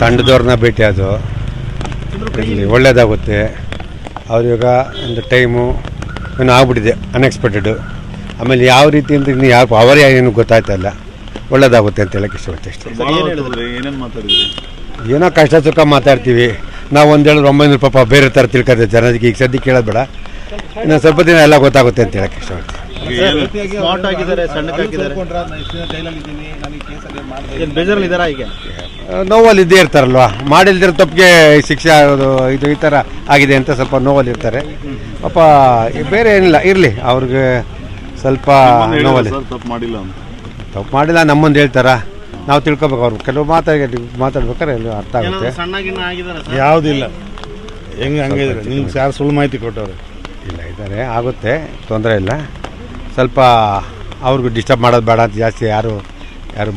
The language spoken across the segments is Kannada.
ತಂಡದವ್ರನ್ನ ಭೇಟಿ ಅದು ಇಲ್ಲಿ ಒಳ್ಳೇದಾಗುತ್ತೆ. ಅವ್ರಿವಾಗ ಒಂದು ಟೈಮು ಏನೋ ಆಗ್ಬಿಟ್ಟಿದೆ ಅನ್ಎಕ್ಸ್ಪೆಕ್ಟೆಡು. ಆಮೇಲೆ ಯಾವ ರೀತಿ ಅಂತ ಇನ್ನು ಯಾವ ಅವರೇ ಏನು ಗೊತ್ತಾಯ್ತಲ್ಲ, ಒಳ್ಳೇದಾಗುತ್ತೆ ಅಂತ ಹೇಳಕ್ಕೆ ಇಷ್ಟಪಡ್ತೀವಿ ಅಷ್ಟೇ. ಏನೋ ಕಷ್ಟ ಸುಖ ಮಾತಾಡ್ತೀವಿ ನಾವು. ಒಂದು ಹೇಳಿದ್ರೆ 900 ಪಾಪ ಬೇರೆ ಥರ ತಿಳ್ಕೊತೀವಿ ಜನರಿಗೆ. ಈಗ ಸದ್ಯಕ್ಕೆ ಕೇಳೋದು ಬೇಡ, ಇನ್ನು ಸ್ವಲ್ಪ ದಿನ ಎಲ್ಲ ಗೊತ್ತಾಗುತ್ತೆ ಅಂತ ಹೇಳಕ್ಕೆ ಇಷ್ಟಪಡ್ತೀವಿ. ನೋವಲ್ಲಿ ಇದ್ದೇ ಇರ್ತಾರಲ್ವ, ಮಾಡಿಲ್ದಿರೋ ತಪ್ಪಿಗೆ ಶಿಕ್ಷೆ ಆಗೋದು ಇದು ಈ ಥರ ಆಗಿದೆ ಅಂತ ಸ್ವಲ್ಪ ನೋವಲ್ಲಿ ಇರ್ತಾರೆ ಪಾಪ. ಬೇರೆ ಏನಿಲ್ಲ, ಇರಲಿ ಅವ್ರಿಗೆ ಸ್ವಲ್ಪ ನೋವಲ್ಲಿ. ತಪ್ಪು ಮಾಡಿಲ್ಲ ನಮ್ಮೊಂದು ಹೇಳ್ತಾರ, ನಾವು ತಿಳ್ಕೊಬೇಕು. ಅವ್ರು ಕೆಲವು ಮಾತಾಡ್ಬೇಕಾದ್ರೆ ಅರ್ಥ ಆಗುತ್ತೆ. ಯಾವುದಿಲ್ಲ ಹೆಂಗೆ ಹಂಗೆ ನಿಮ್ಗೆ ಯಾರು ಸುಳ್ಳು ಮಾಹಿತಿ ಕೊಟ್ಟವ್ರೆ? ಇಲ್ಲ ಇದ್ದಾರೆ, ಆಗುತ್ತೆ, ತೊಂದರೆ ಇಲ್ಲ. ಸ್ವಲ್ಪ ಅವ್ರಿಗೂ ಡಿಸ್ಟರ್ಬ್ ಮಾಡೋದು ಬೇಡ ಅಂತ ಜಾಸ್ತಿ ಯಾರು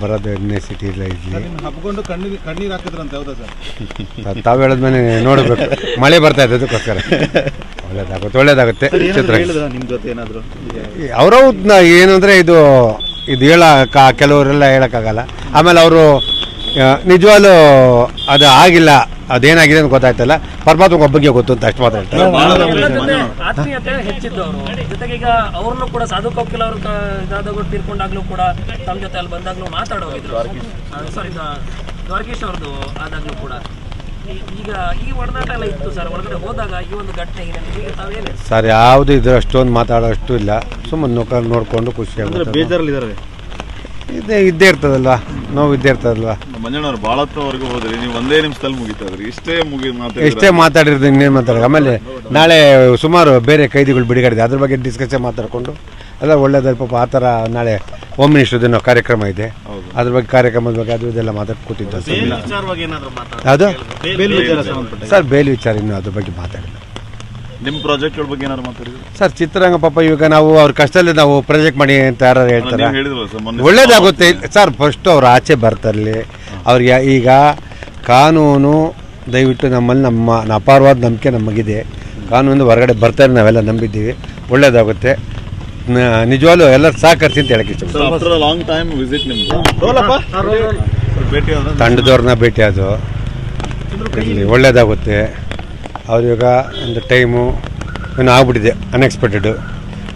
ಬರೋದು ನೆಸಿಟಿ ಇಲ್ಲ. ಇಲ್ಲಿ ತಾವು ಹೇಳಿದ್ಮೇಲೆ ನೋಡಬೇಕು. ಮಳೆ ಬರ್ತಾ ಇದೆ, ಅದಕ್ಕೋಸ್ಕರ ಒಳ್ಳೇದಾಗುತ್ತೆ. ಚಿತ್ರ ಅವರು ಏನು ಅಂದರೆ ಇದು ಕೆಲವರೆಲ್ಲ ಹೇಳೋಕ್ಕಾಗಲ್ಲ. ಆಮೇಲೆ ಅವರು ನಿಜವಾಗ್ಲೂ ಅದು ಆಗಿಲ್ಲ, ಅದೇನಾಗಿದೆ ಅಂತ ಗೊತ್ತಾಯ್ತಲ್ಲ, ಪರಮಾತ್ಮ ಒಬ್ಬರಿಗೆ ಗೊತ್ತು ಅಂತ ಅಷ್ಟು ಮಾತಾಡ್ತಾರೆ. ಆತ್ಮೀಯತೆ ಹೆಚ್ಚಿದ್ದು ಅವರು ಜೊತೆಗೆ. ಈಗ ಅವ್ರನ್ನು ಕೂಡ ಸಾಧು ಕೋಕಿಲ ಅವರು ಇದಾದಾಗೂ ತೀರ್ಕೊಂಡಾಗ್ಲೂ ಕೂಡ ತಮ್ಮ ಜೊತೆ ಅಲ್ಲಿ ಬಂದಾಗ್ಲೂ ಮಾತಾಡೋಗಿದ್ರು. ಸರ್, ಇದು ದ್ವಾರಕೀಶ್ ಅವ್ರದ್ದು ಆದಾಗ್ಲೂ ಕೂಡ ಈಗ ಈ ಒಡನಾಟ ಎಲ್ಲ ಇತ್ತು ಸರ್. ಒಳಗಡೆ ಹೋದಾಗ ಈ ಒಂದು ಘಟನೆ ಈಗ ತಾವೇನು ಸರ್ ಯಾವುದು ಇದು ಅಷ್ಟೊಂದು ಮಾತಾಡೋಷ್ಟು ಇಲ್ಲ. ಸುಮ್ಮನೆ ನೋಡ್ಕೊಂಡು ಖುಷಿಯಾಗುತ್ತೆ. ಬೇಜಾರಲ್ಲಿದ್ದಾರೆ, ಇದ್ದೇ ಇರ್ತದಲ್ವಾ, ನೋವು ಇದ್ದೇ ಇರ್ತದಲ್ವಾ. ಮಂಜಣ್ಣವ್ರು ಭಾಳ ಹೊರಗೆ ಹೋದ್ರಿ, ನೀವು ಒಂದೇ ನಿಮಿಷದಲ್ಲಿ ಮುಗಿತಾದ್ರಿ. ಎಷ್ಟೇ ಮಾತಾಡಿರೋದು ಇನ್ನೇನು ಮಾತಾಡೋದು. ಆಮೇಲೆ ನಾಳೆ ಸುಮಾರು ಬೇರೆ ಕೈದಿಗಳು ಬಿಡುಗಡೆ, ಅದ್ರ ಬಗ್ಗೆ ಡಿಸ್ಕಷನ್ ಮಾತಾಡ್ಕೊಂಡು ಎಲ್ಲ ಒಳ್ಳೇದಾಗಿ ಪಾಪ. ಆ ಥರ ನಾಳೆ ಹೋಮ್ ಮಿನಿಸ್ಟರ್ದೇನೋ ಕಾರ್ಯಕ್ರಮ ಇದೆ, ಅದ್ರ ಬಗ್ಗೆ ಕಾರ್ಯಕ್ರಮದ ಬಗ್ಗೆ ಅದು ಇದೆಲ್ಲ ಮಾತಾಡಿ ಕೂತಿದ್ದು. ಅದು ಸರ್ ಬೇಲ್ ವಿಚಾರ ಇನ್ನೂ ಅದ್ರ ಬಗ್ಗೆ ಮಾತಾಡಿಲ್ಲ. ನಿಮ್ಮ ಪ್ರಾಜೆಕ್ಟ್ ಬಗ್ಗೆ ಏನಾದ್ರು ಮಾತಾಡಿದ್ರು ಸರ್? ಚಿತ್ರರಂಗ ಪಾಪ ಇವಾಗ ನಾವು ಅವ್ರ ಕಷ್ಟದಲ್ಲಿ ನಾವು ಪ್ರಾಜೆಕ್ಟ್ ಮಾಡಿ ಅಂತ ಯಾರು ಹೇಳ್ತಾರೆ, ಒಳ್ಳೇದಾಗುತ್ತೆ ಸರ್. ಫಸ್ಟ್ ಅವ್ರು ಆಚೆ ಬರ್ತಾರಲಿ. ಅವ್ರಿಗೆ ಈಗ ಕಾನೂನು ದಯವಿಟ್ಟು ನಮ್ಮಲ್ಲಿ ಅಪಾರವಾದ ನಂಬಿಕೆ ನಮಗಿದೆ. ಕಾನೂನು ಹೊರಗಡೆ ಬರ್ತಾರೆ, ನಾವೆಲ್ಲ ನಂಬಿದ್ದೀವಿ. ಒಳ್ಳೇದಾಗುತ್ತೆ, ನಿಜವಾಗ್ಲೂ ಎಲ್ಲರೂ ಸಹಕರಿಸಿ ಅಂತ ಹೇಳಕ್ಕೆ ಇಷ್ಟಪಡ್ತೀನಿ. ತಂಡದವ್ರನ್ನ ಭೇಟಿ ಅದು ಇಲ್ಲಿ ಒಳ್ಳೇದಾಗುತ್ತೆ. ಅವ್ರಿವಾಗ ಒಂದು ಟೈಮು ಏನೋ ಆಗ್ಬಿಟ್ಟಿದೆ ಅನ್ಎಕ್ಸ್ಪೆಕ್ಟೆಡು.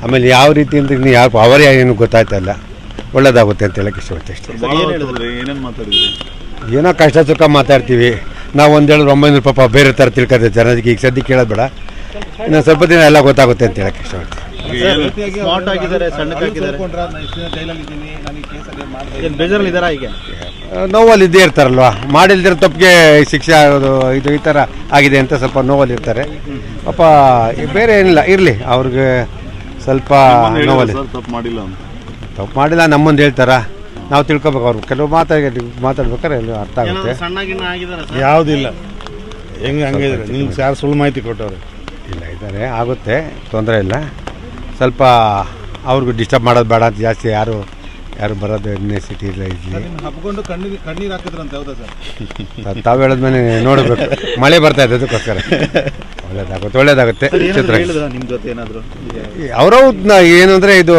ಆಮೇಲೆ ಯಾವ ರೀತಿ ಅಂತ ಇನ್ನು ಯಾವ ಅವರೇ ಏನು ಗೊತ್ತಾಯ್ತಲ್ಲ, ಒಳ್ಳೇದಾಗುತ್ತೆ ಅಂತ ಹೇಳಕ್ಕೆ ಇಷ್ಟಪಡ್ತೀವಿ ಅಷ್ಟೇ. ಏನೋ ಕಷ್ಟ ಸುಖ ಮಾತಾಡ್ತೀವಿ ನಾವು. ಒಂದು ಹೇಳಿದ್ರೆ 900 ಪಾಪ ಬೇರೆ ಥರ ತಿಳ್ಕೊತೀವಿ ಜನರಿಗೆ. ಈಗ ಸದ್ಯಕ್ಕೆ ಕೇಳೋದು ಬೇಡ, ಇನ್ನು ಸ್ವಲ್ಪ ದಿನ ಎಲ್ಲ ಗೊತ್ತಾಗುತ್ತೆ ಅಂತ ಹೇಳಕ್ಕೆ ಇಷ್ಟಪಡ್ತೀವಿ. ನೋವಲ್ಲಿ ಇದ್ದೇ ಇರ್ತಾರಲ್ವ, ಮಾಡಿಲ್ದಿರೋ ತಪ್ಪಿಗೆ ಶಿಕ್ಷೆ ಆಗೋದು ಇದು ಈ ಥರ ಆಗಿದೆ ಅಂತ ಸ್ವಲ್ಪ ನೋವಲ್ಲಿ ಇರ್ತಾರೆ ಪಾಪ. ಬೇರೆ ಏನಿಲ್ಲ, ಇರಲಿ ಅವ್ರಿಗೆ ಸ್ವಲ್ಪ ನೋವಲ್ಲಿ. ತಪ್ಪು ಮಾಡಿಲ್ಲ ನಮ್ಮೊಂದು ಹೇಳ್ತಾರ, ನಾವು ತಿಳ್ಕೊಬೇಕು. ಅವ್ರು ಕೆಲವು ಮಾತಾಡ್ಬೇಕಾದ್ರೆ ಅರ್ಥ ಆಗುತ್ತೆ. ಯಾವುದಿಲ್ಲ ಹೆಂಗೆ ಹಂಗೆ ನಿಮ್ಗೆ ಯಾರು ಸುಳ್ಳು ಮಾಹಿತಿ ಕೊಟ್ಟವ್ರೆ? ಇಲ್ಲ ಇದ್ದಾರೆ, ಆಗುತ್ತೆ, ತೊಂದರೆ ಇಲ್ಲ. ಸ್ವಲ್ಪ ಅವ್ರಿಗೂ ಡಿಸ್ಟರ್ಬ್ ಮಾಡೋದು ಬೇಡ ಅಂತ ಜಾಸ್ತಿ ಯಾರು ಬರೋದು ನೆಸಿಟಿ ಇಲ್ಲ. ಇಲ್ಲಿ ತಾವು ಹೇಳಿದ್ಮೇಲೆ ನೋಡಬೇಕು. ಮಳೆ ಬರ್ತಾ ಇದೆ, ಅದಕ್ಕೋಸ್ಕರ ಒಳ್ಳೇದಾಗುತ್ತೆ. ಚಿತ್ರ ಅವರು ಏನು ಅಂದರೆ ಇದು